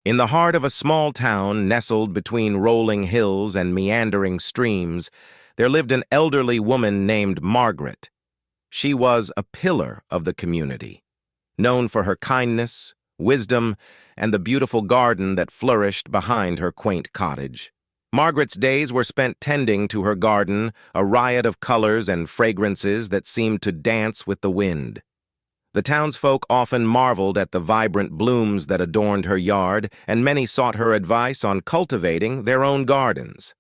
In the heart of a small town nestled between rolling hills and meandering streams, there lived an elderly woman named Margaret. She was a pillar of the community, known for her kindness, wisdom, and the beautiful garden that flourished behind her quaint cottage. Margaret's days were spent tending to her garden, a riot of colors and fragrances that seemed to dance with the wind. The townsfolk often marveled at the vibrant blooms that adorned her yard, and many sought her advice on cultivating their own gardens.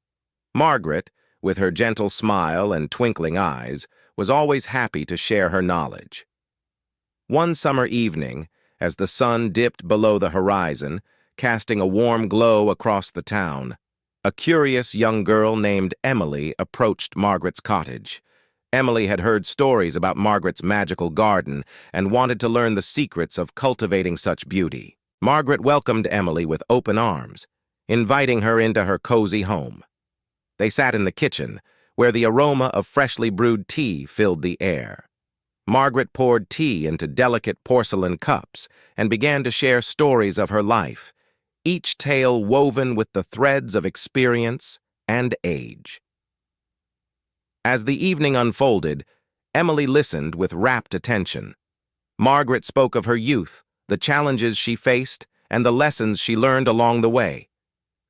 Margaret, with her gentle smile and twinkling eyes, was always happy to share her knowledge. One summer evening, as the sun dipped below the horizon, casting a warm glow across the town, a curious young girl named Emily approached Margaret's cottage. Emily had heard stories about Margaret's magical garden and wanted to learn the secrets of cultivating such beauty. Margaret welcomed Emily with open arms, inviting her into her cozy home. They sat in the kitchen, where the aroma of freshly brewed tea filled the air. Margaret poured tea into delicate porcelain cups and began to share stories of her life, each tale woven with the threads of experience and age. As the evening unfolded, Emily listened with rapt attention. Margaret spoke of her youth, the challenges she faced, and the lessons she learned along the way.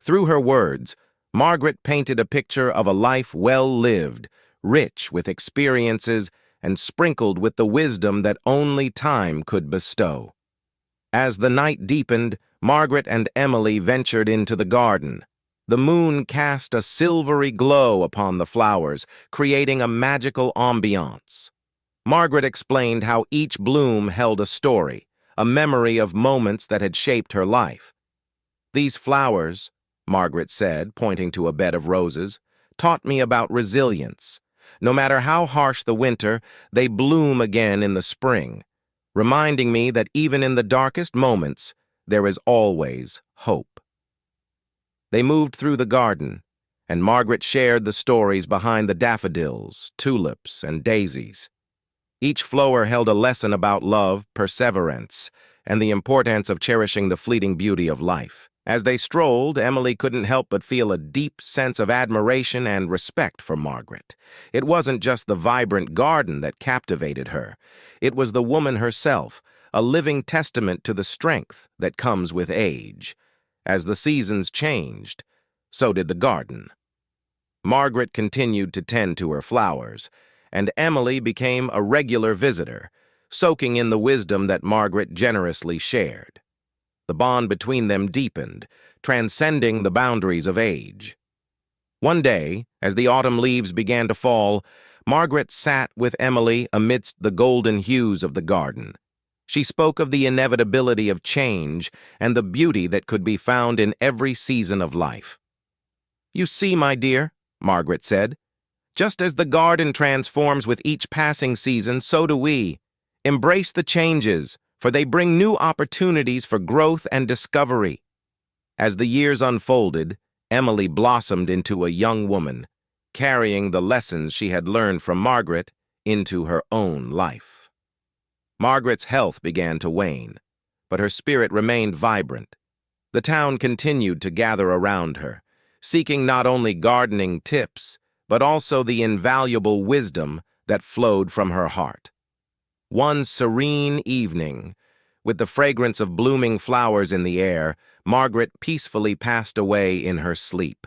Through her words, Margaret painted a picture of a life well lived, rich with experiences and sprinkled with the wisdom that only time could bestow. As the night deepened, Margaret and Emily ventured into the garden. The moon cast a silvery glow upon the flowers, creating a magical ambiance. Margaret explained how each bloom held a story, a memory of moments that had shaped her life. "These flowers," Margaret said, pointing to a bed of roses, "taught me about resilience. No matter how harsh the winter, they bloom again in the spring, reminding me that even in the darkest moments, there is always hope." They moved through the garden, and Margaret shared the stories behind the daffodils, tulips, and daisies. Each flower held a lesson about love, perseverance, and the importance of cherishing the fleeting beauty of life. As they strolled, Emily couldn't help but feel a deep sense of admiration and respect for Margaret. It wasn't just the vibrant garden that captivated her. It was the woman herself, a living testament to the strength that comes with age. As the seasons changed, so did the garden. Margaret continued to tend to her flowers, and Emily became a regular visitor, soaking in the wisdom that Margaret generously shared. The bond between them deepened, transcending the boundaries of age. One day, as the autumn leaves began to fall, Margaret sat with Emily amidst the golden hues of the garden. She spoke of the inevitability of change and the beauty that could be found in every season of life. "You see, my dear," Margaret said, "just as the garden transforms with each passing season, so do we. Embrace the changes, for they bring new opportunities for growth and discovery." As the years unfolded, Emily blossomed into a young woman, carrying the lessons she had learned from Margaret into her own life. Margaret's health began to wane, but her spirit remained vibrant. The town continued to gather around her, seeking not only gardening tips, but also the invaluable wisdom that flowed from her heart. One serene evening, with the fragrance of blooming flowers in the air, Margaret peacefully passed away in her sleep.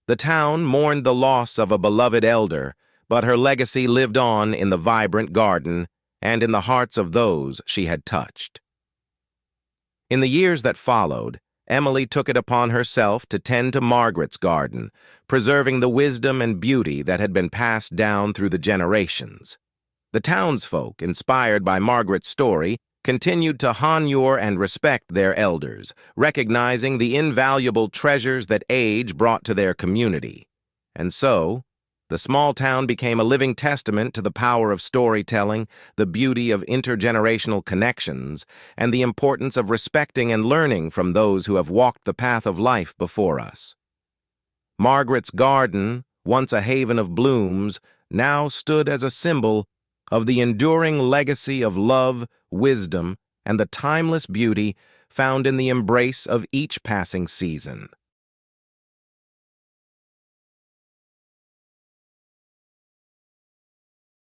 The town mourned the loss of a beloved elder, but her legacy lived on in the vibrant garden and in the hearts of those she had touched. In the years that followed, Emily took it upon herself to tend to Margaret's garden, preserving the wisdom and beauty that had been passed down through the generations. The townsfolk, inspired by Margaret's story, continued to honor and respect their elders, recognizing the invaluable treasures that age brought to their community. And so, the small town became a living testament to the power of storytelling, the beauty of intergenerational connections, and the importance of respecting and learning from those who have walked the path of life before us. Margaret's garden, once a haven of blooms, now stood as a symbol of the enduring legacy of love, wisdom, and the timeless beauty found in the embrace of each passing season.